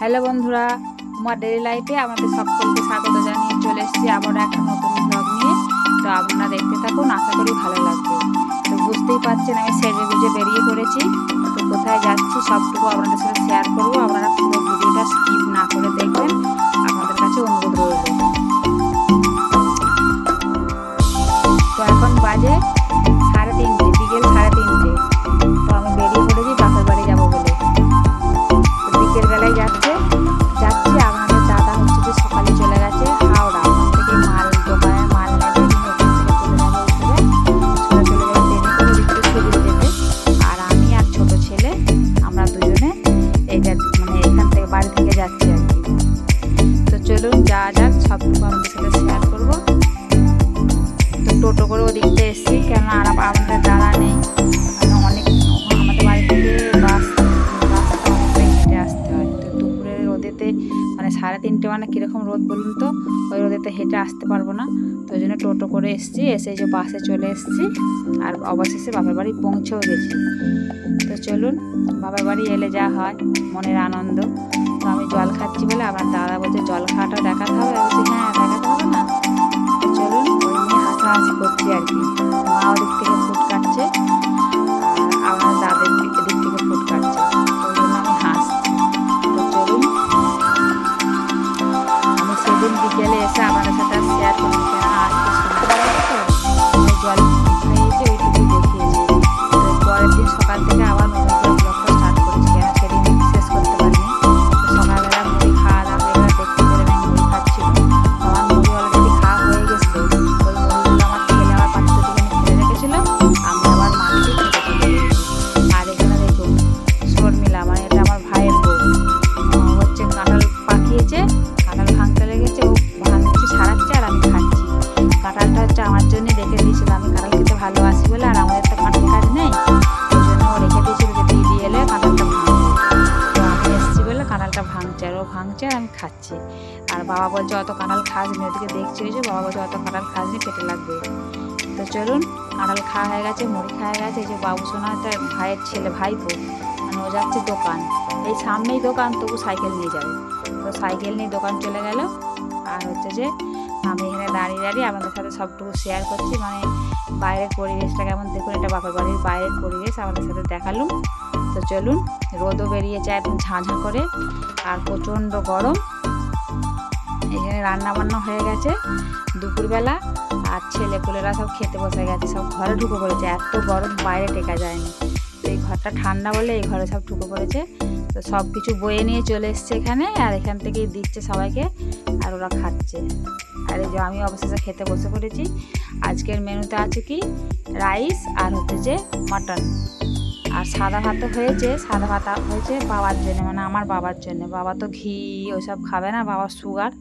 Hello বন্ধুরা, আমার daily লাইফে আমাদের সকলকে স্বাগত জানিয়ে চলে এসেছি আবার একটা নতুন ব্লগ নিয়ে। তো আপনারা দেখতে থাকুন, আশা করি ভালো লাগবে। তো বুঝতেই পারছেন আমি সেজে গুজে বেরিয়ে পড়েছি। তো কোথায় যাচ্ছি সবটুকু আপনাদের সাথে শেয়ার করবো। আপনারা পুরো ভিডিওটা স্কিপ না করে দেখবেন, আপনাদের কাছে অনুরোধ রইল। তো এখন বাজে 3:30, বিকেল 3:30। তো আমি বেরিয়ে পড়েছি বাপের বাড়ি যাবো বলে। তো বিকেল বেলায় যাচ্ছি। আপনাদের দাদা হচ্ছে যে সকালে চলে গেছে হাওড়া, ওখান থেকে মাল দোকানের মাল নেবে, ওখান থেকে চলে যাবে চলে যাবে ট্রেনে করে দিকতে সুবিধে দেবে। আর আমি আর ছোট ছেলে আমরা দুজনে এখান থেকে বাড়ি থেকে যাচ্ছি আর কি। তো চলুন যাওয়া যাক, সবটুকু আমাদের সাথে শেয়ার করবো। তো টোটো করে ওদিকতে এসেছি, কেননা আর আমাদের দাদা নেই। অনেক আমাদের বাড়ি থেকে রাস্তা অনেকটাই হেঁটে আসতে হয়। তো দুপুরের রোদেতে 3:30 কীরকম রোদ বলুন তো, ওই রোদেতে হেঁটে আসতে পারবো না। তো ওই জন্য টোটো করে এসেছি, এসে যে বাসে চলে এসেছি আর অবশেষে বাপের বাড়ি পৌঁছেও গেছি। তো চলুন, বাপের বাড়ি এলে যা হয় মনের আনন্দ। তো আমি জল খাচ্ছি বলে আমার দাদা বলছে জল খাওয়াটা দেখাতে হবে। আমি বলছি হ্যাঁ দেখাতে হবে না। তো চলুন, ওই নিয়ে হাসাহাসি করছি আর কি। মা ওদিক থেকে ফুট কাটছে আর আমার দাদের দিক থেকে ফুট কাটছে, ওই জন্য আমি হাসছি। তো চলুন, আমি সেদিন বিকেলে এসে আপনাদের সাথে শেয়ার করছি, কেন আজকে শুনতে পারবো তো জল খাইয়েছে ওইটুকুই দেখিয়েছি। পরের দিন সকাল থেকে আবার নতুন করে ব্লগটা স্টার্ট করছি, কেন সেদিন শেষ করতে পারিনি। তো সকালবেলা মুড়ি খাওয়া দাওয়া হয়ে গেলে দেখতে পেলে আমি মুড়ি খাচ্ছিলাম। আমার মুড়ি অলরেডি খাওয়া হয়ে গেছিলো। ওই মুড়িগুলো আমার ছেলে আমার পাত্র থেকে ফেলে রেখেছিলো, আমি আবার মাছটি খেতে চলে গেছি। আর এখানে দেখুন শর্মিলা, এটা আমার ভাইয়ের বউ, হচ্ছে কাঁঠাল পাকিয়েছে, কাঁঠাল ভাঙতে লেগেছে, ও ভাঙছে ছাড়াচ্ছে আর আমি খাচ্ছি। কাঁঠালটা হচ্ছে আমার জন্য রেখে দিয়েছিল, আমি কাঁঠাল খেতে ভালোবাসি বলে, আর আমাদের তো কাঁঠাল গাছ নেই, ওই জন্য ও রেখে দিয়েছিল যে দিদি এলে কাঁঠালটা ভাঙবে। তো আমি এসেছি বলে কাঁঠালটা ভাঙছে, আর ও ভাঙছে আর আমি খাচ্ছি। আর বাবা বলছে অত কাঁঠাল খাসনি, ওদিকে দেখছি ওই যে বাবা বলছে অত কাঁঠাল খাসনি, পেটে লাগবে। তো চলুন, কাঁঠাল খাওয়া হয়ে গেছে, মুড়ি খাওয়া হয়ে গেছে। এই যে বাবু সোনাটা ভাইয়ের ছেলে, ভাইপো, ও যাচ্ছে দোকান, এই সামনেই দোকান, তবু সাইকেল নিয়ে যাবে। তো সাইকেল নিয়ে দোকান চলে গেল। আর হচ্ছে যে আমি এখানে দাঁড়িয়ে দাঁড়িয়ে আপনাদের সাথে সবটুকু শেয়ার করছি, বাইরের পরিবেশটা কেমন দেখুন। এটা বাপের বাড়ির বাইরের পরিবেশ আপনাদের সাথে দেখালুম। তো চলুন, রোদও বেরিয়েছে একদম ঝাঁঝা করে, আর প্রচণ্ড গরম। এখানে রান্না বান্না হয়ে গেছে দুপুরবেলা, আর ছেলেপুলেরা সব খেতে বসে গেছে, সব ঘরে ঢুকে পড়েছে। এত গরম বাইরে টেকা যায়নি। তো এই ঘরটা ঠান্ডা বলে এই ঘরে সব ঢুকে পড়েছে। তো সব কিছু বয়ে নিয়ে চলে এসছে এখানে, আর এখান থেকেই দিচ্ছে সবাইকে, আর ওরা খাচ্ছে। আর এই যে আমি অবশেষে খেতে বসে পড়েছি। আজকের মেনুতে আছে কি রাইস আর হচ্ছে যে মাটন, আর সাদা ভাতও হয়েছে। সাদা ভাত হয়েছে বাবার জন্য, আমার বাবার জন্য। বাবা তো ঘি ওইসব খাবে না, বাবার সুগার।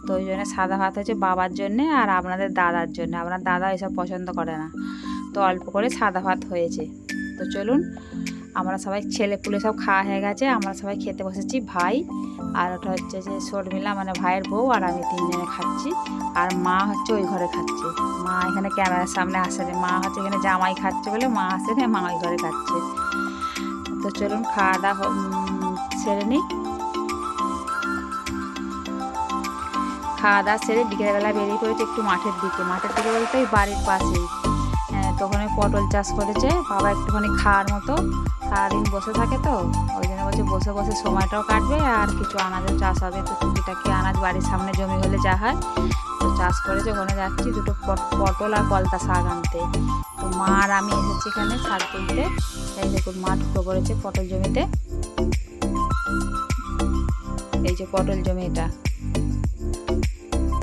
তো ওই জন্য সাদা ভাত হয়েছে বাবার জন্যে আর আপনাদের দাদার জন্য। আপনার দাদা এসব পছন্দ করে না, তো অল্প করে সাদা ভাত হয়েছে। তো চলুন, আমরা সবাই ছেলেপুলে সব খাওয়া হয়ে গেছে, আমরা সবাই খেতে বসেছি। ভাই আর ওটা হচ্ছে যে শর্মিলা, ভাইয়ের বউ, আর আমি তিনজনে খাচ্ছি। আর মা হচ্ছে ওই ঘরে খাচ্ছে। মা এখানে ক্যামেরার সামনে আসেনি, মা হচ্ছে এখানে জামাই খাচ্ছে বলে মা আসেনি, মা ওই ঘরে খাচ্ছে। তো চলুন খাওয়া দাওয়া সেরে নিই। খাওয়া দাওয়া সেরে বিকেলবেলা বেরিয়ে পড়েছে একটু মাঠের দিকে বলতে ওই বাড়ির পাশেই। তখন ওই পটল চাষ করেছে বাবা, একটুখানি খাওয়ার মতো। সারাদিন বসে থাকে তো, ওই জন্য বলছে বসে বসে সময়টাও কাটবে, আর কিছু আনাজও চাষ হবে। তো টুকিটাকি আনাজ বাড়ির সামনে জমি হলে যা হয়, তো চাষ করেছে। ওখানে যাচ্ছি দুটো পটল আর পলতা শাক আনতে। তো মা আর আমি এসেছি এখানে শাক তুলতে। এই দেখুন মা ঢুকে পড়েছে পটল জমিতে। এই যে পটল জমি এটা।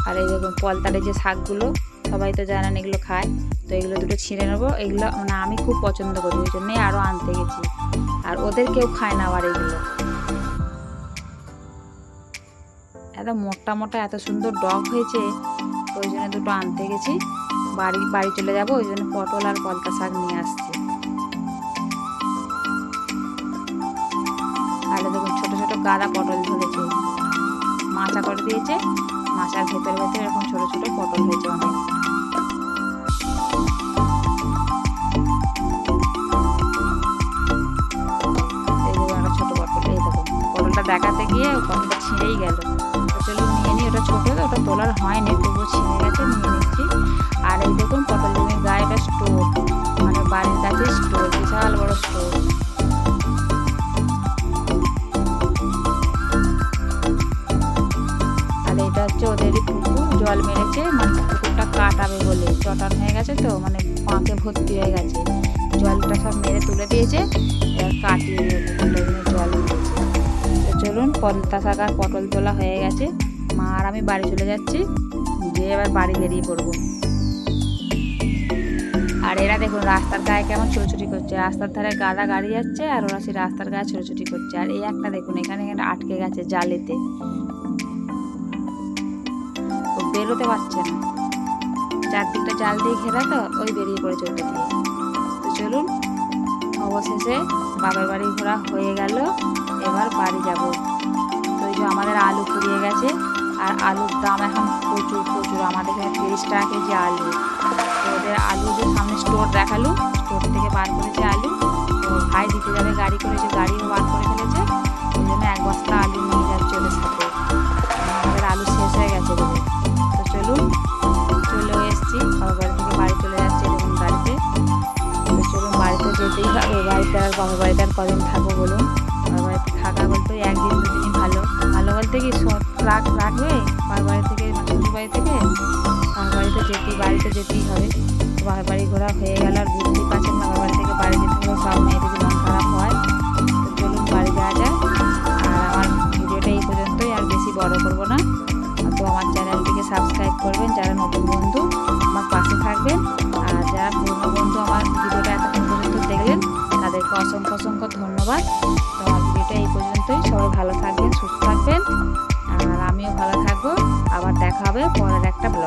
আর এই দেখুন পলতার এই যে শাকগুলো, সবাই তো জানেন এগুলো খায়। তো এগুলো দুটো ছিঁড়ে নেবো। এগুলো আমি খুব পছন্দ করি, ওই জন্যই আরও আনতে গেছি। আর ওদের কেউ খায় না আবার এগুলো। এত মোটা মোটা এত সুন্দর ডগ হয়েছে, তো ওই জন্য দুটো আনতে গেছি। বাড়ি চলে যাব, ওই জন্য পটল আর পলতা শাক নিয়ে আসছি। আর দেখুন ছোট ছোট গাদা পটল ধরেছে, মাচা করে দিয়েছে। মাচার ভেতরে ভেতরে এরকম ছোট ছোট পটল হয়েছে অনেক। এই দেখুন একটা ছোট পটল, এই দেখুন পটলটা দেখাতে গিয়ে পটলটা ছিঁড়েই গেল। তো চলুন নিয়ে নিই, ওটা ছোটো তো ওটা তোলার হয়নি, তবুও ছিঁড়ে গেছে, নিয়ে নিচ্ছি। আর এই দেখুন পটল জমির গায়ে এটা স্টোর, মানে বাড়ির কাছে স্টোর, বিশাল বড় স্টোর। আর এটা হচ্ছে ওদেরই পুকুর, জল মেরেছে, মানে পুকুরটা কাটাবে বলে চটান হয়ে গেছে, তো মানে পাঁকে ভর্তি হয়ে গেছে, জলটা সব মেরে তুলে দিয়েছে, এবার কাটিয়ে জল মেরেছে। তো চলুন পলতা শাক আর পটল তোলা হয়ে গেছে, মা আর আমি বাড়ি চলে যাচ্ছি, গিয়ে এবার বাড়ি বেরিয়ে পড়বো। আর এরা দেখুন রাস্তার গায়ে কেমন ছোটাছুটি করছে, রাস্তার ধারে গাদা গাড়ি যাচ্ছে আর ওরা সেই রাস্তার গায়ে ছোটাছুটি করছে। আর এই একটা দেখুন এখানে এখানে আটকে গেছে জালেতে, ও বেরোতে পারছে না, চারদিকটা জাল দিয়ে ঘেরা, তো ওই বেরিয়ে পড়েছে ওটা দিয়ে। তো চলুন অবশেষে বাবার বাড়ি ঘোরা হয়ে গেল, এবার বাড়ি যাব। তো এই যে আমাদের আলু ফুরিয়ে গেছে, আর আলুর দাম এখন প্রচুর প্রচুর, আমাদের এখানে 30 টাকা কেজি আলু। তো ওদের আলু যে সামনে স্টোর দেখালো, স্টোর থেকে বার করেছে আলু, তো ভাই দিতে যাবে গাড়ি করে, যে গাড়িও বার করে ফেলেছে, ওই জন্য 1 বস্তা আলু নিয়ে যাচ্ছে ওদের সাথে, আমাদের আলু শেষ হয়ে গেছে বলে। তো চলুন চলেও এসেছি, বাবার বাড়ি থেকে বাড়ি চলে যাচ্ছে দেখুন গাড়িতে। তো চলুন বাড়িতে যেতেই হবে, বাড়িতে আর বাবার বাড়িতে আর কদিন থাকবো বলুন। বাবার বাড়িতে থাকা বলতে 1 দিন 2 দিনই ভালো, ভালো বলতে কি সব রাখবে বাবার বাড়ি থেকে, শ্বশুর বাড়ি থেকে বাবার বাড়িতে যেতেই হবে। বাবার বাড়ি ঘোরা হয়ে গেল, আর বুঝতেই পারছেন বাবার বাড়ি থেকে বাড়ি যেতে হলে সব মেয়েদের মন খারাপ হয়। তো চলুন বাড়ি যাওয়া যায়। আর আমার ভিডিওটা এই পর্যন্তই, আর বেশি বড় করব না। তো আমার চ্যানেলটিকে সাবস্ক্রাইব করবেন, যারা নতুন বন্ধু আমার পাশে থাকবেন, আর যারা পুরনো বন্ধু আমার ভিডিওটা এতক্ষণ পর্যন্ত দেখলেন তাদেরকে অসংখ্য অসংখ্য ধন্যবাদ। তো আমার ভিডিওটা এই পর্যন্তই, সবাই ভালো থাকবেন, সুস্থ থাকবেন, আর আমিও ভালো থাকবো। আবার দেখা হবে পরের একটা ব্লগ।